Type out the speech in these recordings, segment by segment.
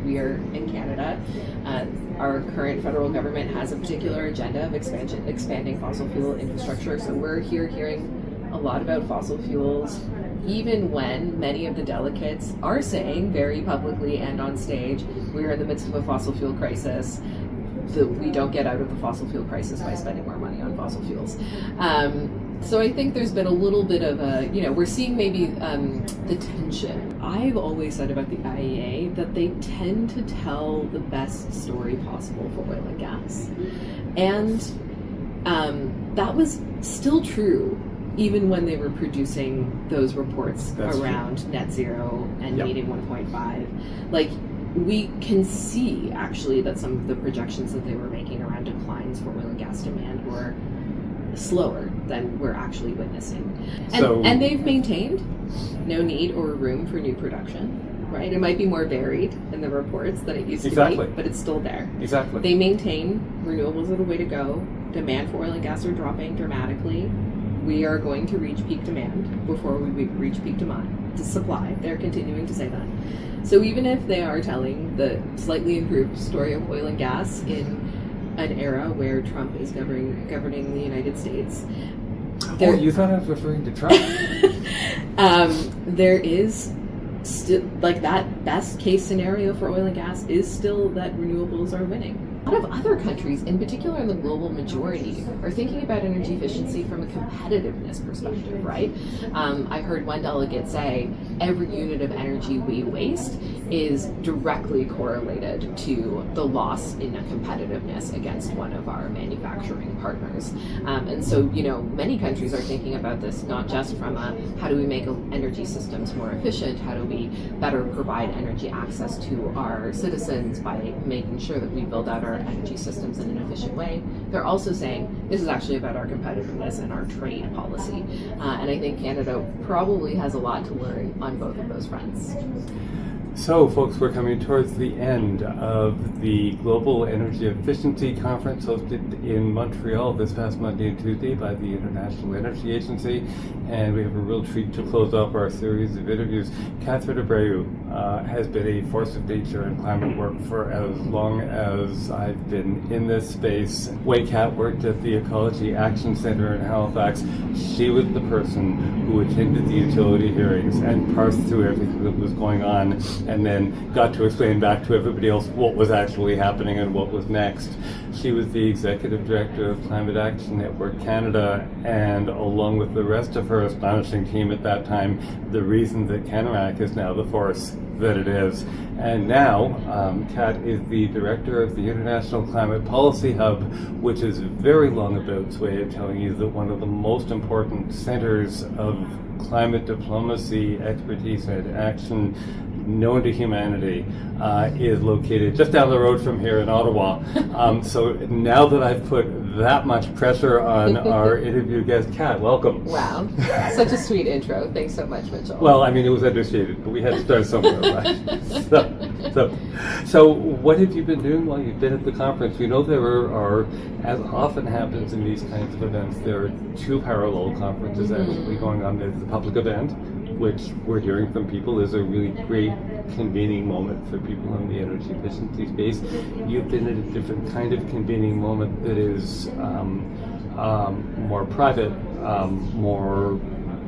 we are in Canada. Our current federal government has a particular agenda of expanding fossil fuel infrastructure. So we're here hearing a lot about fossil fuels, even when many of the delegates are saying very publicly and on stage, we're in the midst of a fossil fuel crisis. We don't get out of the fossil fuel crisis by spending more money on fossil fuels. So I think there's been a little bit of a, we're seeing maybe the tension. I've always said about the IEA that they tend to tell the best story possible for oil and gas. And that was still true even when they were producing those reports around net zero and meeting 1.5. Like, we can see actually that some of the projections that they were making around declines for oil and gas demand were slower than we're actually witnessing. And they've maintained no need or room for new production, right? It might be more varied in the reports than it used to be, but it's still there. Exactly. They maintain renewables are the way to go. Demand for oil and gas are dropping dramatically. We are going to reach peak demand before we reach peak demand to supply. They're continuing to say that. So even if they are telling the slightly improved story of oil and gas in an era where Trump is governing the United States. Oh, you thought I was referring to Trump? There is still, like, that best case scenario for oil and gas is still that renewables are winning. A lot of other countries, in particular in the global majority, are thinking about energy efficiency from a competitiveness perspective, right? I heard one delegate say every unit of energy we waste is directly correlated to the loss in competitiveness against one of our manufacturing partners. And so, many countries are thinking about this not just from a how do we make energy systems more efficient, how do we better provide energy access to our citizens by making sure that we build out our energy systems in an efficient way. They're also saying this is actually about our competitiveness and our trade policy. And I think Canada probably has a lot to learn on both of those fronts. So, folks, we're coming towards the end of the Global Energy Efficiency Conference hosted in Montreal this past Monday and Tuesday by the International Energy Agency, and we have a real treat to close off our series of interviews. Catherine Abreu has been a force of nature in climate work for as long as I've been in this space. When Kat worked at the Ecology Action Centre in Halifax, she was the person who attended the utility hearings and parsed through everything that was going on, and then got to explain back to everybody else what was actually happening and what was next. She was the executive director of Climate Action Network Canada, and along with the rest of her astonishing team at that time, the reason that Canarac is now the force that it is. And now, Kat is the director of the International Climate Policy Hub, which is very long about's way of telling you that one of the most important centers of climate diplomacy, expertise, and action known to humanity is located just down the road from here in Ottawa. So now that I've put that much pressure on our interview guest, Kat, welcome. Wow, such a sweet intro. Thanks so much, Mitchell. Well, I mean, it was understated, but we had to start somewhere, right? So what have you been doing while you've been at the conference? We know there are, as often happens in these kinds of events, there are two parallel conferences actually going on. There's the public event, which we're hearing from people is a really great convening moment for people in the energy efficiency space. You've been at a different kind of convening moment that is more private, more,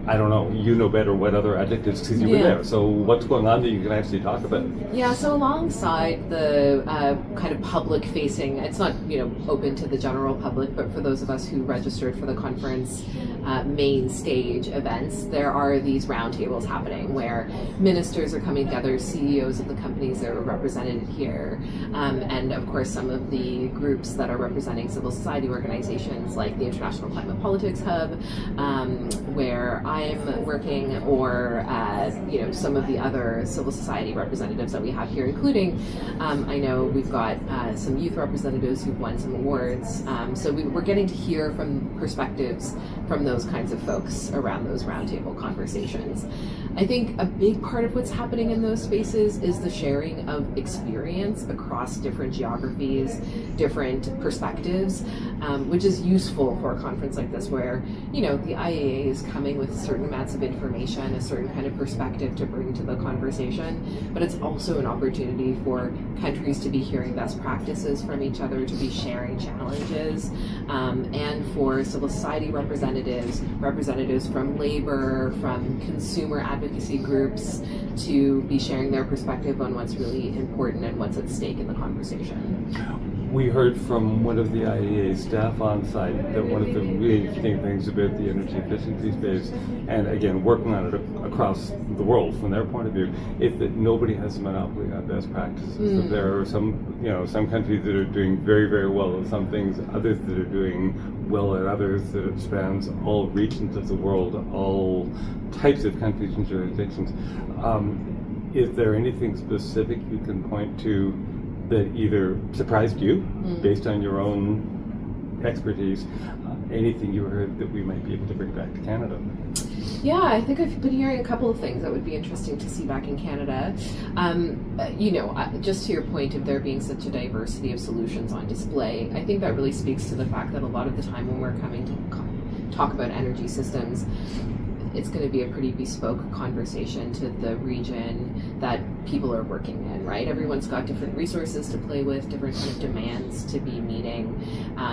I don't know, you know better what other adjectives because you were there. So what's going on that you can actually talk about? Yeah, so alongside the kind of public-facing, it's not open to the general public, but for those of us who registered for the conference main stage events, there are these roundtables happening where ministers are coming together, CEOs of the companies that are represented here, and of course some of the groups that are representing civil society organizations like the International Climate Politics Hub, where I'm working, or some of the other civil society representatives that we have here, including I know we've got some youth representatives who've won some awards. So we're getting to hear from perspectives from those kinds of folks around those roundtable conversations. I think a big part of what's happening in those spaces is the sharing of experience across different geographies, different perspectives, which is useful for a conference like this where, the IAA is coming with certain amounts of information, a certain kind of perspective to bring to the conversation, but it's also an opportunity for countries to be hearing best practices from each other, to be sharing challenges, and for civil society representatives from labor, from consumer advocacy groups, to be sharing their perspective on what's really important and what's at stake in the conversation. We heard from one of the IEA staff on site that one of the really interesting things about the energy efficiency space, and again working on it across the world from their point of view, is that nobody has a monopoly on best practices. That there are some countries that are doing very, very well at some things, others that are doing well at others, that it spans all regions of the world, all types of countries and jurisdictions. Is there anything specific you can point to that either surprised you based on your own expertise, anything you heard that we might be able to bring back to Canada? Yeah, I think I've been hearing a couple of things that would be interesting to see back in Canada. Just to your point of there being such a diversity of solutions on display, I think that really speaks to the fact that a lot of the time when we're coming to talk about energy systems, it's going to be a pretty bespoke conversation to the region that people are working in, right? Everyone's got different resources to play with, different kind of demands to be meeting,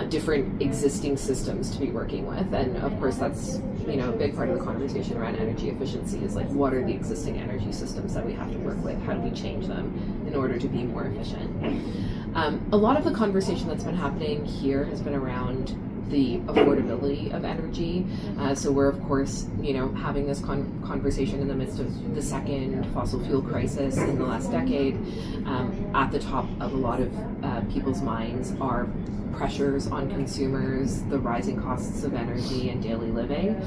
different existing systems to be working with. And of course, that's, a big part of the conversation around energy efficiency is like, what are the existing energy systems that we have to work with? How do we change them in order to be more efficient? A lot of the conversation that's been happening here has been around the affordability of energy. So we're, of course, having this conversation in the midst of the second fossil fuel crisis in the last decade. At the top of a lot of people's minds are pressures on consumers, the rising costs of energy and daily living,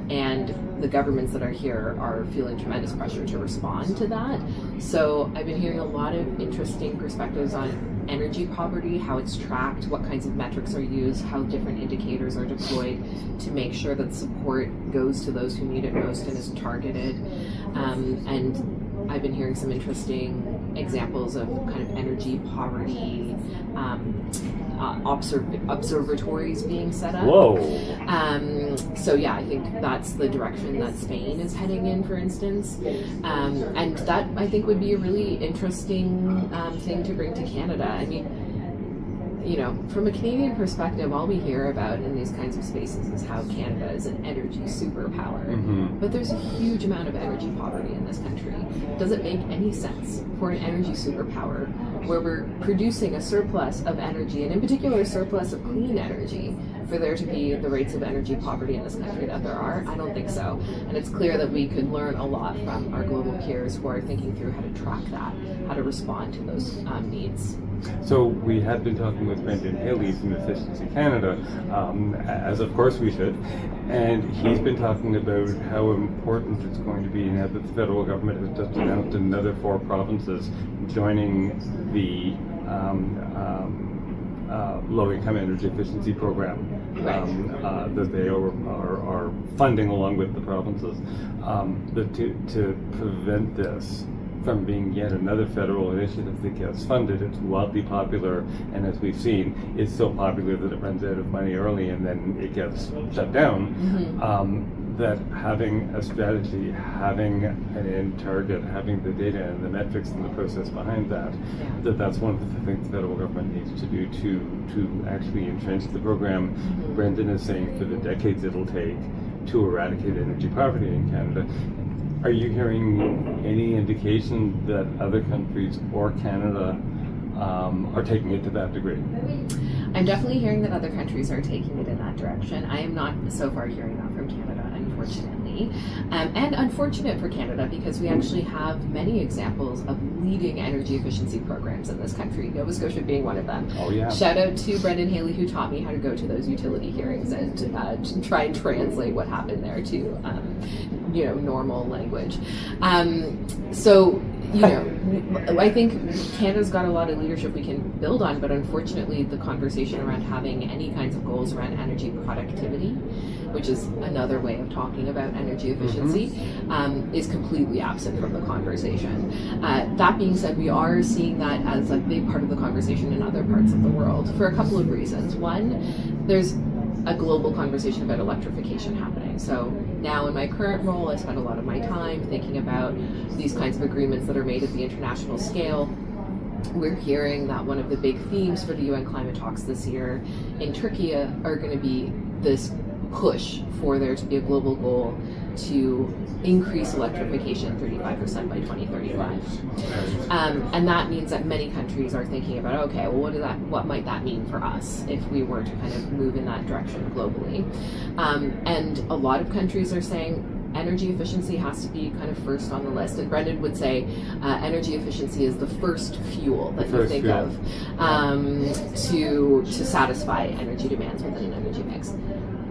and the governments that are here are feeling tremendous pressure to respond to that. So I've been hearing a lot of interesting perspectives on energy poverty, how it's tracked, what kinds of metrics are used, how different indicators are deployed to make sure that support goes to those who need it most and is targeted. And I've been hearing some interesting examples of kind of energy poverty observatories being set up. Whoa. So yeah, I think that's the direction that Spain is heading in, for instance. And that, I think, would be a really interesting thing to bring to Canada. I mean, from a Canadian perspective, all we hear about in these kinds of spaces is how Canada is an energy superpower. Mm-hmm. But there's a huge amount of energy poverty in this country. Does it make any sense for an energy superpower where we're producing a surplus of energy, and in particular a surplus of clean energy, for there to be the rates of energy poverty in this country that there are? I don't think so. And it's clear that we could learn a lot from our global peers who are thinking through how to track that, how to respond to those needs. So we have been talking with Brendan Haley from Efficiency Canada, as of course we should, and he's been talking about how important it's going to be now that the federal government has just announced another 4 provinces joining the low-income energy efficiency program that they are funding along with the provinces. But to prevent this from being yet another federal initiative that gets funded, it's wildly popular, and as we've seen, it's so popular that it runs out of money early and then it gets shut down. Mm-hmm. That having a strategy, having an end target, having the data and the metrics and the process behind that, that's one of the things the federal government needs to do to actually entrench the program. Mm-hmm. Brendan is saying for the decades it'll take to eradicate energy poverty in Canada. Are you hearing any indication that other countries or Canada are taking it to that degree? I'm definitely hearing that other countries are taking it in that direction. I am not so far hearing that from Canada, unfortunately. And unfortunate for Canada, because we actually have many examples of leading energy efficiency programs in this country, Nova Scotia being one of them. Oh, yeah. Shout out to Brendan Haley, who taught me how to go to those utility hearings and to try and translate what happened there to normal language. I think Canada's got a lot of leadership we can build on, but unfortunately the conversation around having any kinds of goals around energy productivity, which is another way of talking about energy efficiency, is completely absent from the conversation. That being said, we are seeing that as a big part of the conversation in other parts of the world for a couple of reasons. One, there's a global conversation about electrification happening. So now in my current role, I spend a lot of my time thinking about these kinds of agreements that are made at the international scale. We're hearing that one of the big themes for the UN climate talks this year in Turkey are going to be this push for there to be a global goal to increase electrification 35% by 2035. And that means that many countries are thinking about, okay, well, what might that mean for us if we were to kind of move in that direction globally? And a lot of countries are saying energy efficiency has to be kind of first on the list. And Brendan would say energy efficiency is the first fuel that you think of to satisfy energy demands within an energy mix.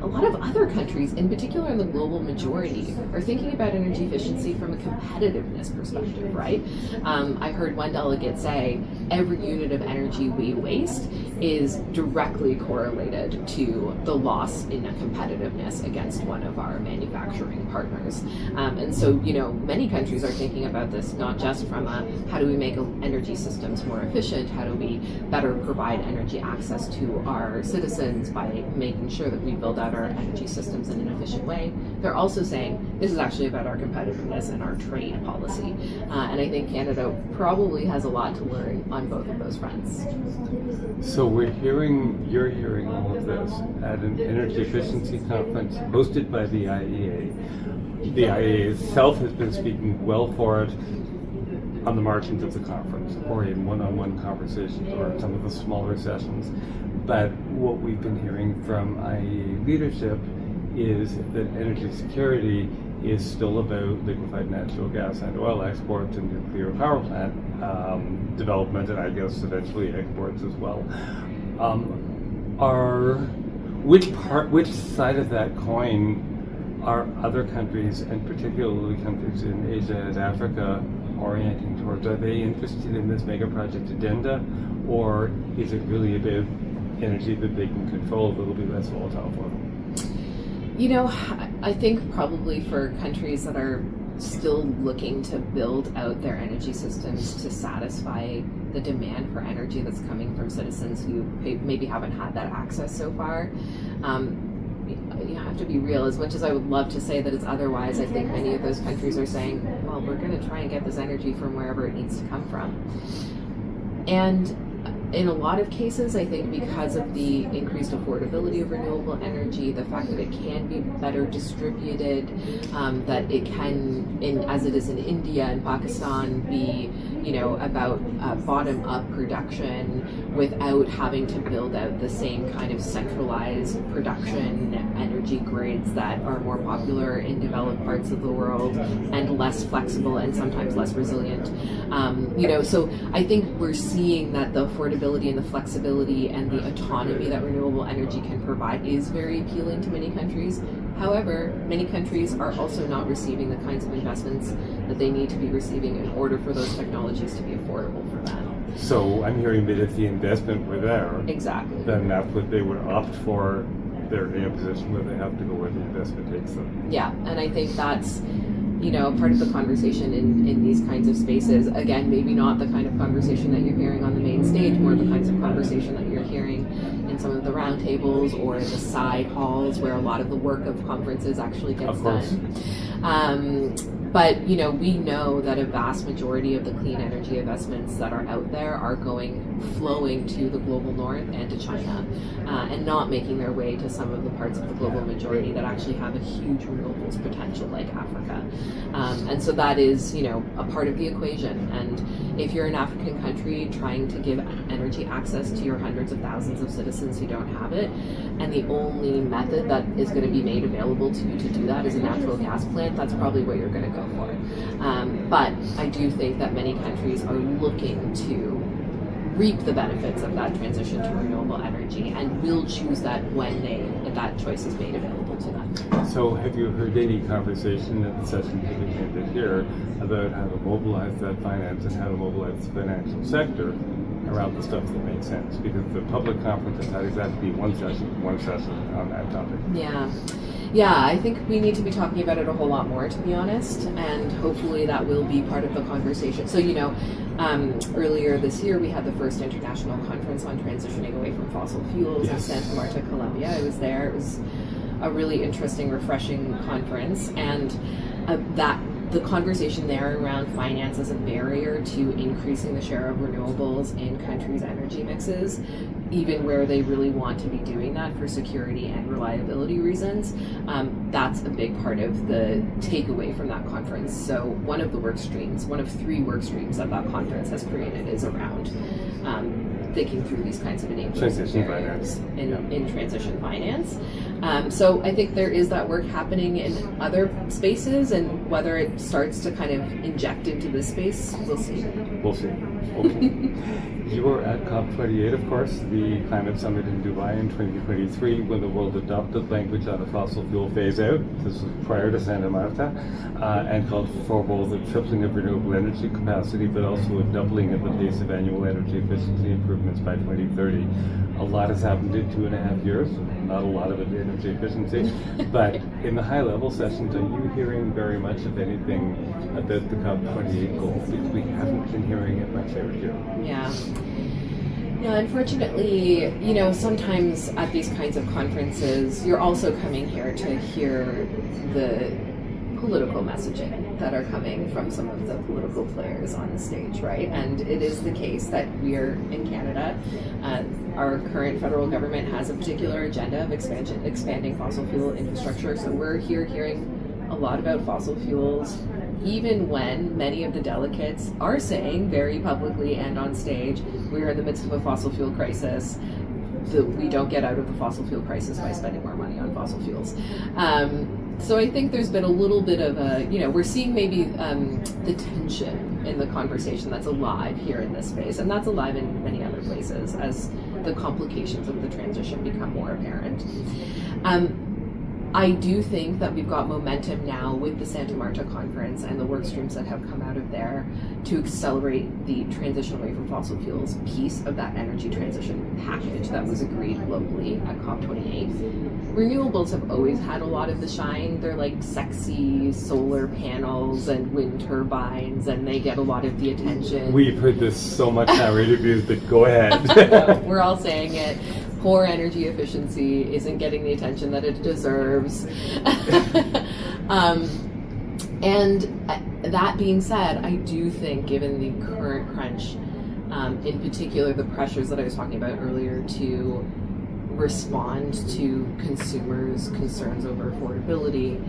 A lot of other countries, in particular in the global majority, are thinking about energy efficiency from a competitiveness perspective, right? I heard one delegate say every unit of energy we waste is directly correlated to the loss in competitiveness against one of our manufacturing partners. And so, many countries are thinking about this not just from how do we make energy systems more efficient, how do we better provide energy access to our citizens by making sure that we build out our energy systems in an efficient way. They're also saying this is actually about our competitiveness and our trade policy. And I think Canada probably has a lot to learn on both of those fronts. So you're hearing all of this at an energy efficiency conference hosted by the IEA. The IEA itself has been speaking well for it on the margins of the conference or in one-on-one conversations or some of the smaller sessions. But what we've been hearing from IEA leadership is that energy security is still about liquefied natural gas and oil exports and nuclear power plant development, and I guess eventually exports as well. Which side of that coin are other countries, and particularly countries in Asia and Africa, orienting towards? Are they interested in this mega project agenda, or is it really about energy that they can control that will be less volatile for them? I think probably for countries that are still looking to build out their energy systems to satisfy the demand for energy that's coming from citizens who maybe haven't had that access so far, you have to be real. As much as I would love to say that it's otherwise, I think many of those countries are saying, well, we're going to try and get this energy from wherever it needs to come from. And in a lot of cases, I think because of the increased affordability of renewable energy, the fact that it can be better distributed, that it can, as it is in India and Pakistan, be about bottom-up production without having to build out the same kind of centralized production energy grids that are more popular in developed parts of the world and less flexible and sometimes less resilient. So I think we're seeing that the affordability and the flexibility and the autonomy that renewable energy can provide is very appealing to many countries. However, many countries are also not receiving the kinds of investments that they need to be receiving in order for those technologies to be affordable for them. So I'm hearing that if the investment were there, exactly, then that's what they would opt for. They're in a position where they have to go where the investment takes them. Yeah, and I think that's part of the conversation in these kinds of spaces. Again, maybe not the kind of conversation that you're hearing on the main stage, more the kinds of conversation that you're hearing in some of the roundtables or in the side halls where a lot of the work of conferences actually gets done. But we know that a vast majority of the clean energy investments that are out there are flowing to the global north and to China, and not making their way to some of the parts of the global majority that actually have a huge renewables potential, like Africa. And so that is, a part of the equation. And if you're an African country trying to give energy access to your hundreds of thousands of citizens who don't have it, and the only method that is going to be made available to you to do that is a natural gas plant, that's probably what you're going to go for. But I do think that many countries are looking to reap the benefits of that transition to renewable energy and will choose that when that choice is made available to them. So have you heard any conversation at the session that we ended here about how to mobilize that finance and how to mobilize the financial sector around the stuff that makes sense, because the public conference is not exactly one session on that topic. Yeah, I think we need to be talking about it a whole lot more, to be honest, and hopefully that will be part of the conversation. So, earlier this year we had the first international conference on transitioning away from fossil fuels in Santa Marta, Colombia. I was there. It was a really interesting, refreshing conference, and the conversation there around finance as a barrier to increasing the share of renewables in countries' energy mixes, even where they really want to be doing that for security and reliability reasons, that's a big part of the takeaway from that conference. So one of the work streams, one of 3 work streams that conference has created is around thinking through these kinds of enablers and barriers in transition finance. So I think there is that work happening in other spaces, and whether it starts to kind of inject into this space, we'll see. We'll see. Okay. You were at COP28, of course, the climate summit in Dubai in 2023, when the world adopted language on a fossil fuel phase out. This was prior to Santa Marta, and called for both a tripling of renewable energy capacity, but also a doubling of the pace of annual energy efficiency improvements by 2030. A lot has happened in 2.5 years, not a lot of it energy efficiency, but in the high-level sessions, are you hearing very much of anything about the COP28 goals? Because we haven't been hearing it much out here. Yeah, unfortunately, sometimes at these kinds of conferences, you're also coming here to hear the political messaging that are coming from some of the political players on the stage, right? And it is the case that we're in Canada. Our current federal government has a particular agenda of expanding fossil fuel infrastructure. So we're here hearing a lot about fossil fuels, even when many of the delegates are saying very publicly and on stage, we're in the midst of a fossil fuel crisis. We don't get out of the fossil fuel crisis by spending more money on fossil fuels. So I think there's been a little bit of we're seeing maybe the tension in the conversation that's alive here in this space, and that's alive in many other places as the complications of the transition become more apparent. I do think that we've got momentum now with the Santa Marta conference and the work streams that have come out of there to accelerate the transition away from fossil fuels piece of that energy transition package that was agreed globally at COP28. Renewables have always had a lot of the shine. They're like sexy solar panels and wind turbines, and they get a lot of the attention. We've heard this so much now in interviews, but go ahead. We're all saying it. Poor energy efficiency isn't getting the attention that it deserves. And that being said, I do think, given the current crunch, in particular the pressures that I was talking about earlier to respond to consumers' concerns over affordability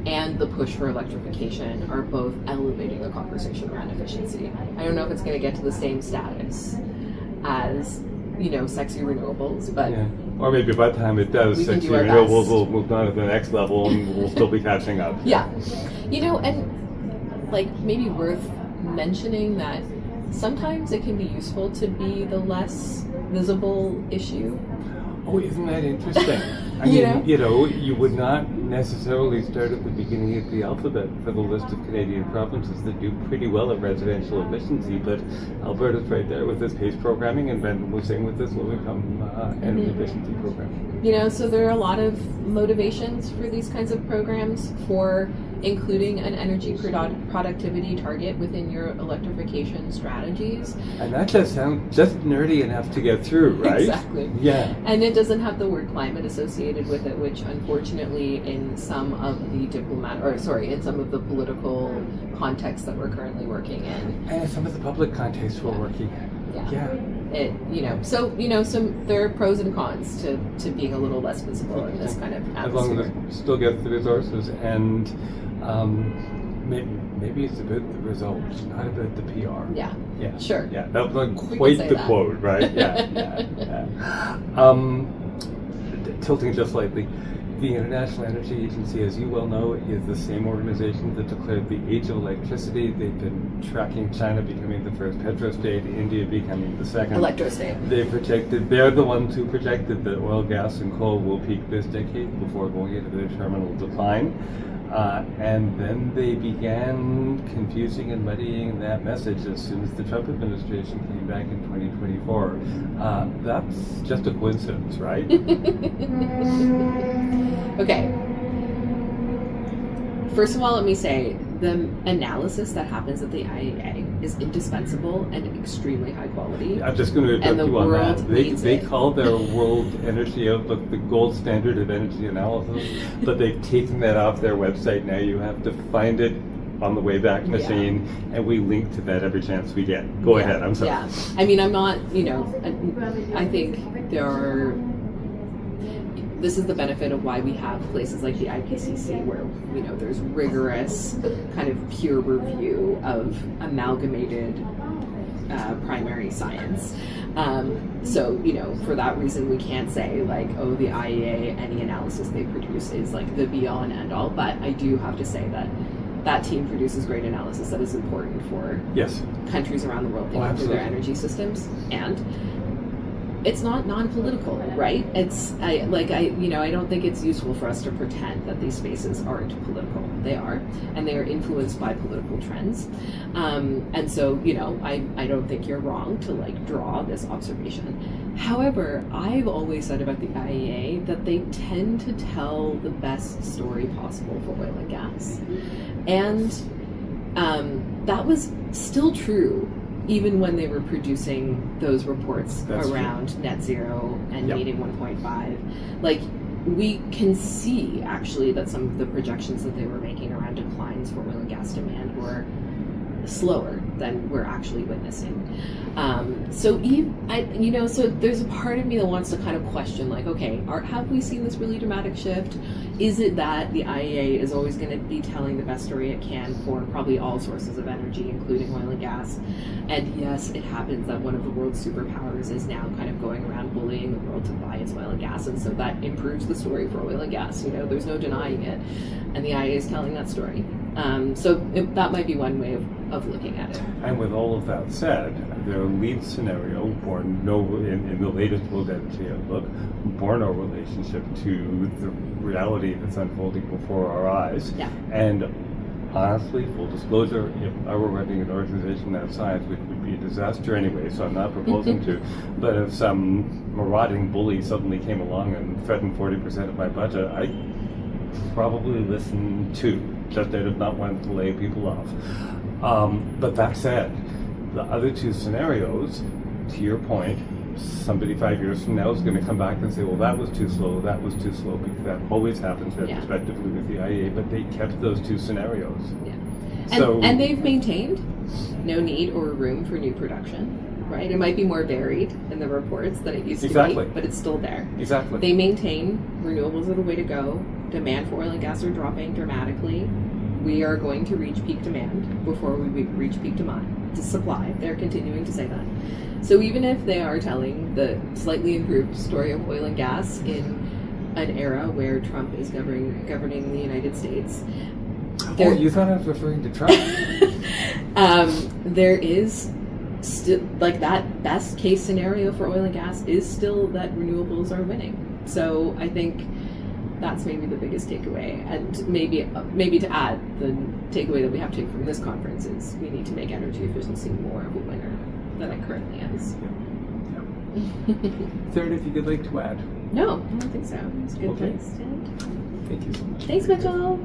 and the push for electrification are both elevating the conversation around efficiency. I don't know if it's going to get to the same status as sexy renewables, but or maybe by the time it does, sexy renewables will move on to the next level and we'll still be catching up. And maybe worth mentioning that sometimes it can be useful to be the less visible issue. Oh, isn't that interesting? I mean, you would not necessarily start at the beginning of the alphabet for the list of Canadian provinces that do pretty well at residential efficiency, but Alberta's right there with this PACE programming, and Brandon was saying with this will become energy efficiency program. So there are a lot of motivations for these kinds of programs for including an energy productivity target within your electrification strategies. And that does sound just nerdy enough to get through, right? Exactly. Yeah. And it doesn't have the word climate associated with it, which unfortunately in some of the political contexts that we're currently working in. And some of the public contexts we're working in. Yeah. There are pros and cons to being a little less visible in this kind of atmosphere. As long as it still gets the resources, and maybe it's about the results, not about the PR. Yeah. Sure. Yeah, that was quite the quote, right? Yeah. Tilting just slightly. The International Energy Agency, as you well know, is the same organization that declared the age of electricity. They've been tracking China becoming the first petrostate, India becoming the second electrostate. They're the ones who projected that oil, gas, and coal will peak this decade before going into their terminal decline. And then they began confusing and muddying that message as soon as the Trump administration came back in 2024. That's just a coincidence, right? Okay. First of all, let me say the analysis that happens at the IEA is indispensable and extremely high quality. I'm just going to And the interrupt you on world that. needs They it. call their World Energy Outlook the gold standard of energy analysis, but they've taken that off their website. Now you have to find it on the Wayback Machine, and we link to that every chance we get. Go ahead, I'm sorry. Yeah. I mean, I'm not, I think there are, this is the benefit of why we have places like the IPCC where, there's rigorous kind of peer review of amalgamated primary science. So, for that reason, we can't say like, oh, the IEA, any analysis they produce is like the be all and end all. But I do have to say that that team produces great analysis that is important for countries around the world thinking through their energy systems. And it's not non-political, right? I don't think it's useful for us to pretend that these spaces aren't political. They are, and they are influenced by political trends. And so, I don't think you're wrong to like draw this observation. However, I've always said about the IEA that they tend to tell the best story possible for oil and gas. And that was still true even when they were producing those reports around net zero and needing 1.5. Like, we can see actually that some of the projections that they were making around declines for oil and gas demand were slower than we're actually witnessing. So there's a part of me that wants to kind of question, like, okay, have we seen this really dramatic shift? Is it that the IEA is always going to be telling the best story it can for probably all sources of energy, including oil and gas? And yes, it happens that one of the world's superpowers is now kind of going around bullying the world to buy its oil and gas, and so that improves the story for oil and gas. There's no denying it, and the IEA is telling that story. That might be one way of looking at it. And with all of that said, their lead scenario, in the latest World Energy Outlook, bore no relationship to the reality that's unfolding before our eyes. Yeah. And honestly, full disclosure, if I were running an organization that science, which would be a disaster anyway, so I'm not proposing to, but if some marauding bully suddenly came along and threatened 40% of my budget, I'd probably listen too, just out of not wanting to lay people off. But that said, the other two scenarios, to your point, somebody 5 years from now is going to come back and say, well, that was too slow, because that always happens retrospectively with the IEA, but they kept those two scenarios. Yeah. And they've maintained no need or room for new production, right? It might be more varied in the reports than it used to be, but it's still there. Exactly. They maintain renewables are the way to go. Demand for oil and gas are dropping dramatically. We are going to reach peak demand before we reach peak demand to supply. They're continuing to say that. So even if they are telling the slightly improved story of oil and gas in an era where Trump is governing the United States. You thought I was referring to Trump? There is still, like, that best case scenario for oil and gas is still that renewables are winning. So I think that's maybe the biggest takeaway. And maybe to add, the takeaway that we have to take from this conference is we need to make energy efficiency more of a winner than it currently is. Third, if you could like to add. No, I don't think so. It's a good place to end. Thank you so much. Thanks, Mitchell.